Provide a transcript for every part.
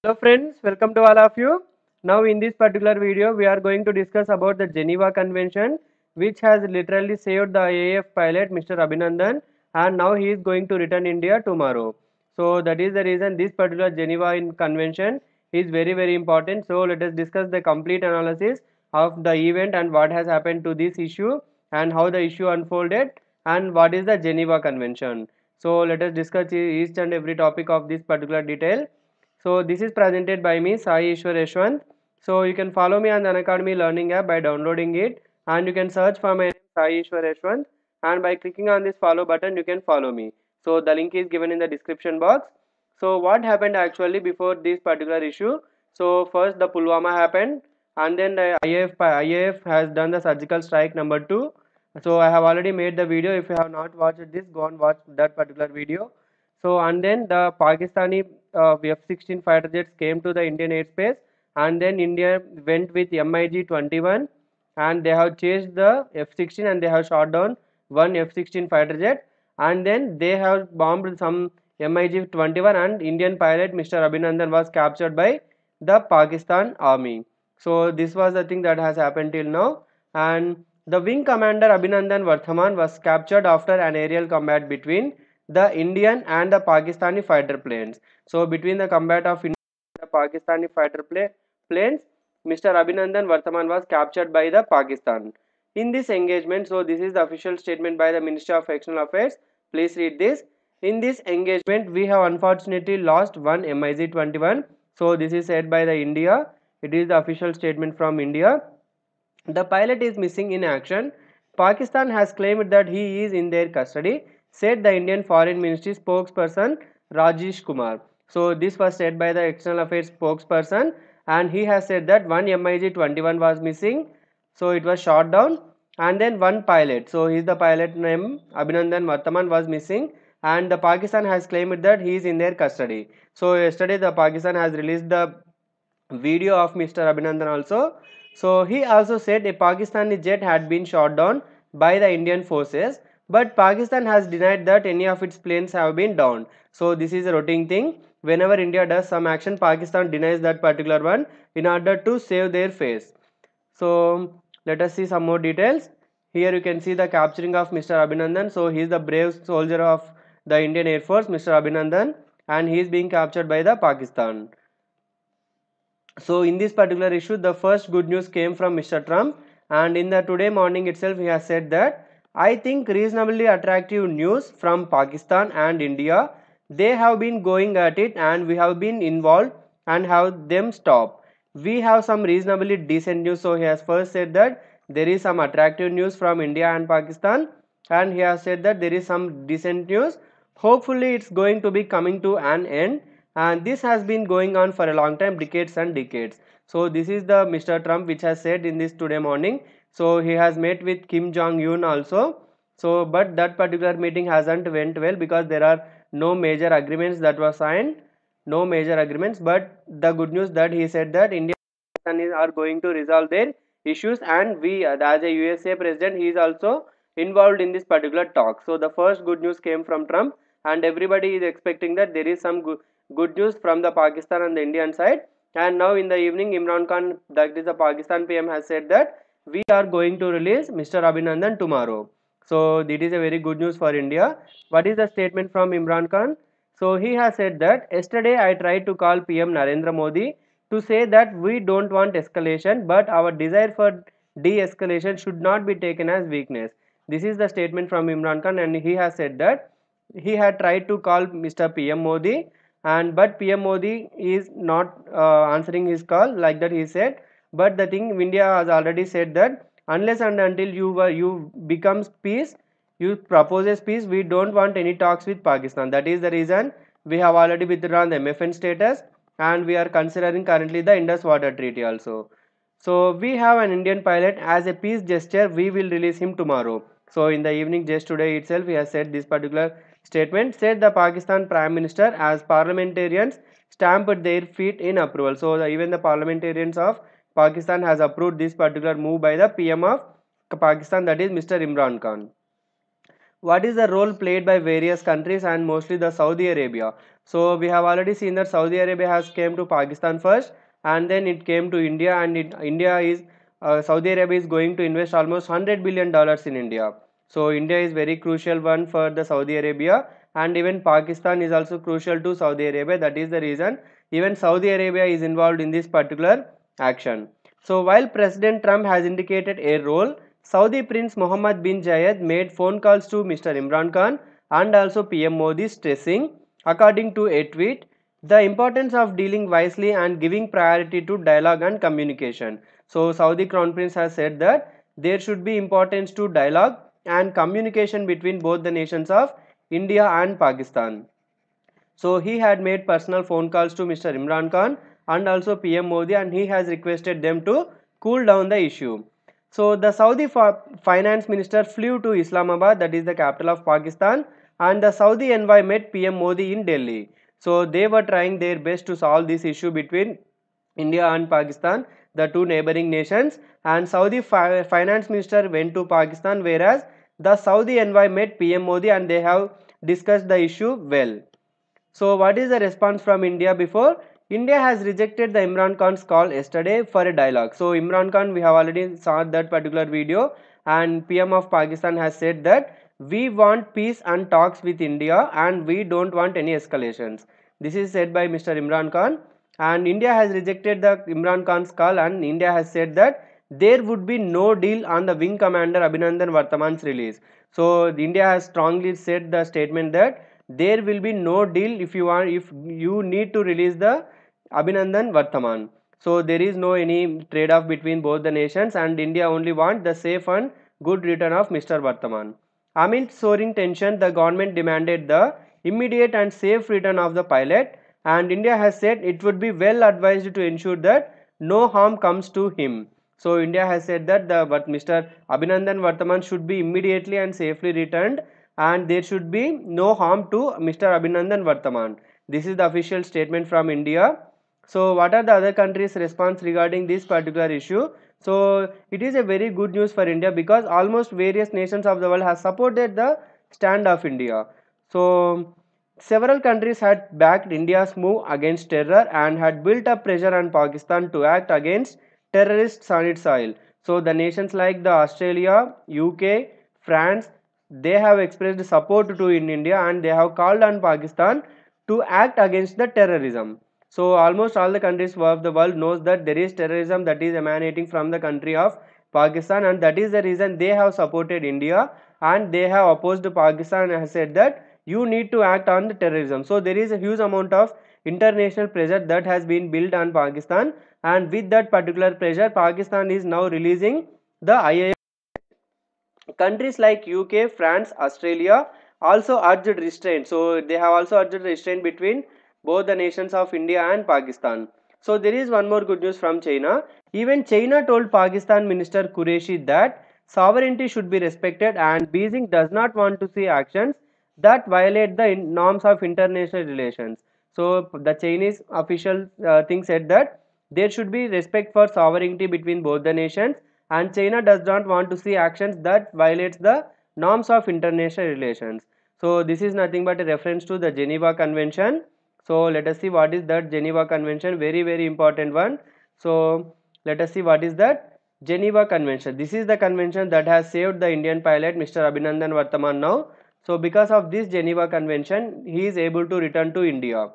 Hello friends, welcome to all of you. Now in this particular video we are going to discuss about the Geneva Convention, which has literally saved the IAF pilot Mr. Abhinandan, and now he is going to return India tomorrow. So that is the reason this particular Convention is very important. So let us discuss the complete analysis of the event and what has happened to this issue and how the issue unfolded and what is the Geneva Convention. So let us discuss each and every topic of this particular detail. So this is presented by me, SaiEswarYaswanth. So you can follow me on the Unacademy Learning app by downloading it, and you can search for my name, SaiEswarYaswanth, and by clicking on this follow button you can follow me. So the link is given in the description box. So what happened actually before this particular issue? So first the Pulwama happened, and then the IAF has done the surgical strike number 2. So I have already made the video. If you have not watched this, go and watch that particular video. So and then the Pakistani F-16 fighter jets came to the Indian airspace, and then India went with MiG-21, and they have chased the F-16 and they have shot down one F-16 fighter jet, and then they have bombed some MiG-21, and Indian pilot Mr. Abhinandan was captured by the Pakistan army. So this was the thing that has happened till now, and the wing commander Abhinandan Vardhaman was captured after an aerial combat between the Indian and the Pakistani fighter planes. So between the combat of India and the Pakistani planes, Mr. Abhinandan Vardhaman was captured by the Pakistan. In this engagement, so this is the official statement by the Ministry of External Affairs. Please read this. In this engagement, we have unfortunately lost one MiG-21. So this is said by the India. It is the official statement from India. The pilot is missing in action. Pakistan has claimed that he is in their custody, said the Indian Foreign Ministry spokesperson Rajesh Kumar. So this was said by the External Affairs spokesperson, and he has said that one MiG-21 was missing, so it was shot down, and then one pilot, so he is the pilot named Abhinandan Vardhaman, was missing, and the Pakistan has claimed that he is in their custody. So yesterday the Pakistan has released the video of Mr. Abhinandan also. So he also said a Pakistani jet had been shot down by the Indian forces, but Pakistan has denied that any of its planes have been downed. So this is a routine thing. Whenever India does some action, Pakistan denies that particular one in order to save their face. So let us see some more details. Here you can see the capturing of Mr. Abhinandan. So he is the brave soldier of the Indian Air Force, Mr. Abhinandan, and he is being captured by the Pakistan. So in this particular issue, the first good news came from Mr. Trump, and in the today morning itself he has said that I think reasonably attractive news from Pakistan and India. They have been going at it and we have been involved and have them stop. We have some reasonably decent news. So he has first said that there is some attractive news from India and Pakistan, and he has said that there is some decent news. Hopefully it's going to be coming to an end, and this has been going on for a long time, decades and decades. So this is the Mr. Trump which has said in this today morning. So he has met with Kim Jong-un also. So but that particular meeting hasn't went well because there are no major agreements that were signed, no major agreements. But the good news that he said that India and Pakistan are going to resolve their issues, and we as a USA president, he is also involved in this particular talk. So the first good news came from Trump, and everybody is expecting that there is some good news from the Pakistan and the Indian side. And now in the evening, Imran Khan, that is the Pakistan PM, has said that we are going to release Mr. Abhinandan tomorrow. So that is a very good news for India. What is the statement from Imran Khan? So he has said that yesterday I tried to call PM Narendra Modi to say that we don't want escalation, but our desire for de-escalation should not be taken as weakness. This is the statement from Imran Khan, and he has said that he had tried to call Mr. PM Modi, and but PM Modi is not answering his call, like that he said. But the thing, India has already said that unless and until you becomes peace, you proposes peace, we don't want any talks with Pakistan. That is the reason we have already withdrawn the MFN status, and we are considering currently the Indus Water Treaty also. So we have an Indian pilot as a peace gesture. We will release him tomorrow. So in the evening, just today itself, he has said this particular statement. Said the Pakistan Prime Minister as parliamentarians stamped their feet in approval. So even the parliamentarians of Pakistan has approved this particular move by the PM of Pakistan, that is Mr. Imran Khan. What is the role played by various countries and mostly the Saudi Arabia So we have already seen that Saudi Arabia has came to Pakistan first, and then it came to India, and India is Saudi Arabia is going to invest almost $100 billion in India. So India is very crucial one for the Saudi Arabia, and even Pakistan is also crucial to Saudi Arabia. That is the reason even Saudi Arabia is involved in this particular action. So while President Trump has indicated a role, Saudi Prince Mohammed bin Zayed made phone calls to Mr. Imran Khan and also PM Modi, stressing, according to a tweet, the importance of dealing wisely and giving priority to dialogue and communication. So Saudi Crown Prince has said that there should be importance to dialogue and communication between both the nations of India and Pakistan. So he had made personal phone calls to Mr. Imran Khan and also PM Modi, and he has requested them to cool down the issue. So the Saudi finance minister flew to Islamabad, that is the capital of Pakistan, and the Saudi envoy met PM Modi in Delhi. So they were trying their best to solve this issue between India and Pakistan, the two neighboring nations, and Saudi finance minister went to Pakistan, whereas the Saudi envoy met PM Modi and they have discussed the issue well. So what is the response from India before? India has rejected the Imran Khan's call yesterday for a dialogue. So Imran Khan, we have already saw that particular video, and PM of Pakistan has said that we want peace and talks with India and we don't want any escalations. This is said by Mr. Imran Khan, and India has rejected the Imran Khan's call, and India has said that there would be no deal on the Wing Commander Abhinandan Varthaman's release. So India has strongly said the statement that there will be no deal if you need to release the Abhinandan Varthaman. So there is no any trade-off between both the nations, and India only want the safe and good return of Mr. Varthaman. Amid soaring tension, the government demanded the immediate and safe return of the pilot, and India has said it would be well advised to ensure that no harm comes to him. So India has said that Mr. Abhinandan Varthaman should be immediately and safely returned, and there should be no harm to Mr. Abhinandan Varthaman. This is the official statement from India. So what are the other countries' response regarding this particular issue? So it is a very good news for India because almost various nations of the world have supported the stand of India. So several countries had backed India's move against terror and had built up pressure on Pakistan to act against terrorists on its soil. So the nations like the Australia, UK, France, they have expressed support to in India, and they have called on Pakistan to act against the terrorism. So almost all the countries of the world knows that there is terrorism that is emanating from the country of Pakistan, and that is the reason they have supported India and they have opposed Pakistan and have said that you need to act on the terrorism. So there is a huge amount of international pressure that has been built on Pakistan, and with that particular pressure Pakistan is now releasing the IAF. Countries like UK, France, Australia also urged restraint. So they have also urged restraint between both the nations of India and Pakistan. So there is one more good news from China. Even China told Pakistan Minister Qureshi that sovereignty should be respected, and Beijing does not want to see actions that violate the norms of international relations. So the Chinese official thing said that there should be respect for sovereignty between both the nations, and China does not want to see actions that violates the norms of international relations. So this is nothing but a reference to the Geneva Convention. So let us see what is that Geneva Convention, very important one. So let us see what is that Geneva Convention. This is the convention that has saved the Indian pilot Mr. Abhinandan Varthaman now. So because of this Geneva Convention, he is able to return to India.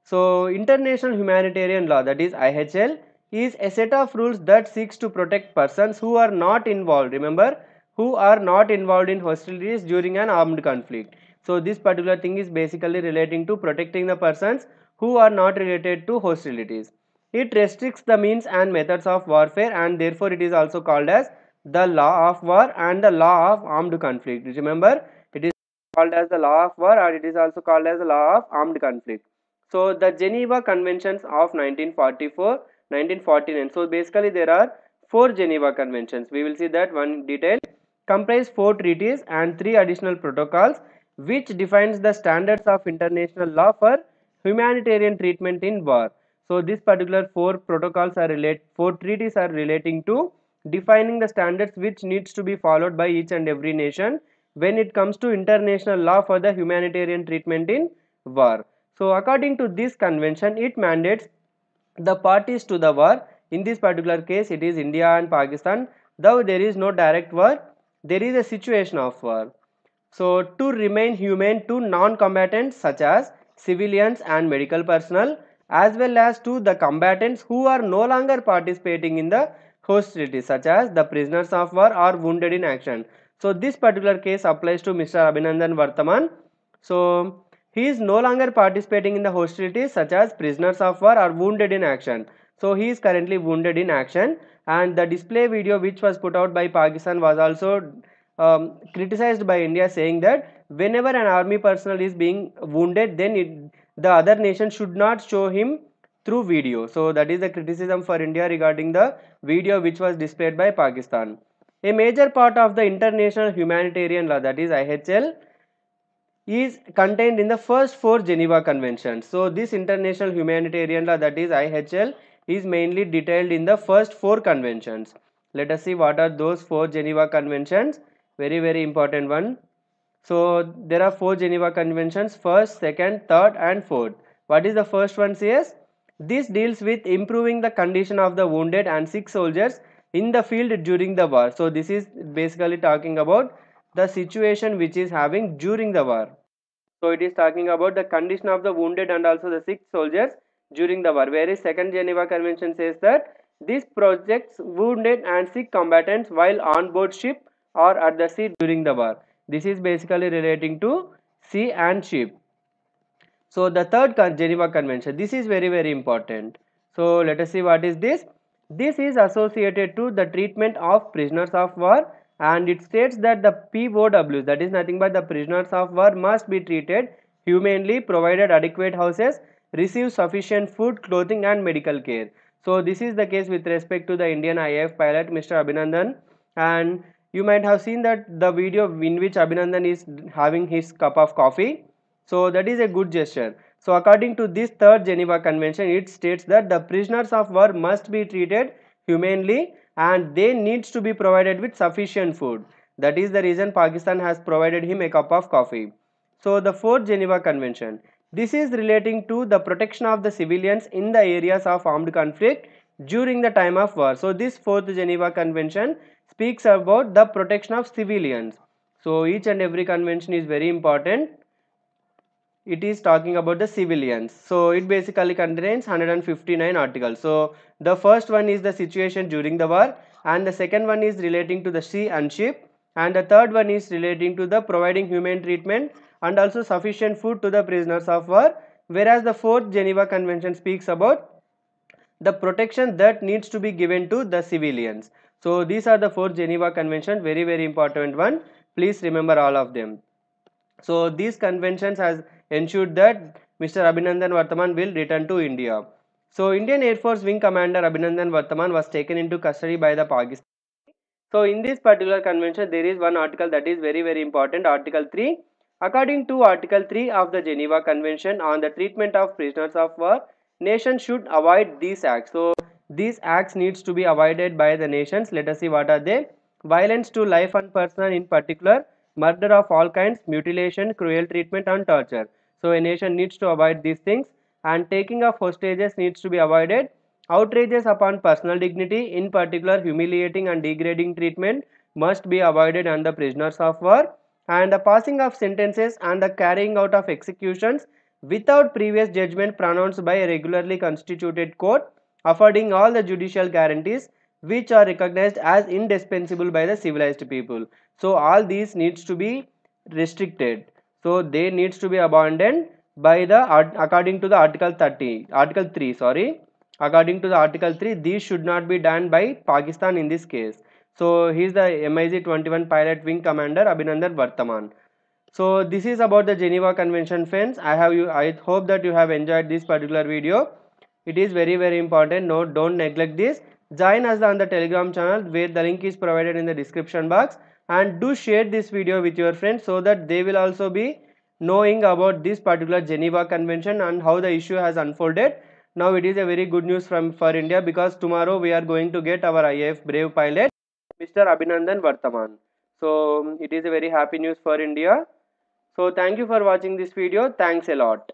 So international humanitarian law, that is IHL, is a set of rules that seeks to protect persons who are not involved, remember, who are not involved in hostilities during an armed conflict. So this particular thing is basically relating to protecting the persons who are not related to hostilities. It restricts the means and methods of warfare, and therefore it is also called as the law of war and the law of armed conflict. Remember, it is called as the law of war, or it is also called as the law of armed conflict. So the Geneva Conventions of 1944, 1949. So basically there are 4 Geneva Conventions. We will see that one detail. Comprise 4 treaties and 3 additional protocols, which defines the standards of international law for humanitarian treatment in war. So this particular 4 protocols are 4 treaties are relating to defining the standards which needs to be followed by each and every nation when it comes to international law for the humanitarian treatment in war. So according to this convention, it mandates the parties to the war. In this particular case, it is India and Pakistan. Though there is no direct war, there is a situation of war. So to remain humane to non-combatants such as civilians and medical personnel, as well as to the combatants who are no longer participating in the hostilities such as the prisoners of war or wounded in action. So this particular case applies to Mr. Abhinandan Vartaman. So he is no longer participating in the hostilities such as prisoners of war or wounded in action. So he is currently wounded in action, and the display video which was put out by Pakistan was also criticized by India, saying that whenever an army personnel is being wounded, then the other nation should not show him through video. So that is the criticism for India regarding the video which was displayed by Pakistan. A major part of the international humanitarian law, that is IHL, is contained in the first four Geneva Conventions. So this international humanitarian law, that is IHL, is mainly detailed in the first four conventions. Let us see what are those four Geneva Conventions. Very important one. So there are four Geneva Conventions: first, second, third and fourth. What is the first one says? This deals with improving the condition of the wounded and sick soldiers in the field during the war. So this is basically talking about the situation which is having during the war. So it is talking about the condition of the wounded and also the sick soldiers during the war. Whereas second Geneva Convention says that this protects wounded and sick combatants while on board ship or at the sea during the war. This is basically relating to sea and ship. So the third Geneva Convention, this is very important. So let us see what is this. This is associated to the treatment of prisoners of war, and it states that the POWs, that is nothing but the prisoners of war, must be treated humanely, provided adequate houses, receive sufficient food, clothing and medical care. So this is the case with respect to the Indian IAF pilot Mr. Abhinandan, and you might have seen that the video in which Abhinandan is having his cup of coffee. So that is a good gesture. So according to this third Geneva Convention, it states that the prisoners of war must be treated humanely and they needs to be provided with sufficient food. That is the reason Pakistan has provided him a cup of coffee. So the fourth Geneva Convention, this is relating to the protection of the civilians in the areas of armed conflict during the time of war. So this fourth Geneva Convention speaks about the protection of civilians. So each and every convention is very important. It is talking about the civilians. So it basically contains 159 articles. So the first one is the situation during the war, and the second one is relating to the sea and ship, and the third one is relating to the providing humane treatment and also sufficient food to the prisoners of war, whereas the fourth Geneva Convention speaks about the protection that needs to be given to the civilians. So these are the four Geneva Convention, very important one. Please remember all of them. So these conventions has ensured that Mr. Abhinandan Vartaman will return to India. So Indian Air Force Wing Commander Abhinandan Vartaman was taken into custody by the Pakistan. So in this particular convention, there is one article that is very important, Article 3. According to Article 3 of the Geneva Convention on the treatment of prisoners of war, nations should avoid these acts. So these acts needs to be avoided by the nations. Let us see what are they. Violence to life and person, in particular murder of all kinds, mutilation, cruel treatment and torture. So a nation needs to avoid these things, and taking of hostages needs to be avoided. Outrages upon personal dignity, in particular humiliating and degrading treatment, must be avoided on the prisoners of war, and the passing of sentences and the carrying out of executions without previous judgment pronounced by a regularly constituted court, affording all the judicial guarantees which are recognized as indispensable by the civilized people. So all these needs to be restricted. So they needs to be abandoned by the according to the Article 3, sorry. According to the Article 3, these should not be done by Pakistan in this case. So he is the MiG-21 Pilot Wing Commander Abhinandan Vartaman. So this is about the Geneva Convention, friends. I hope that you have enjoyed this particular video. It is very important. No, don't neglect this. Join us on the Telegram channel where the link is provided in the description box, and do share this video with your friends so that they will also be knowing about this particular Geneva Convention and how the issue has unfolded. Now it is a very good news for India, because tomorrow we are going to get our IAF brave pilot Mr. Abhinandan Vartaman. So it is a very happy news for India. So thank you for watching this video. Thanks a lot.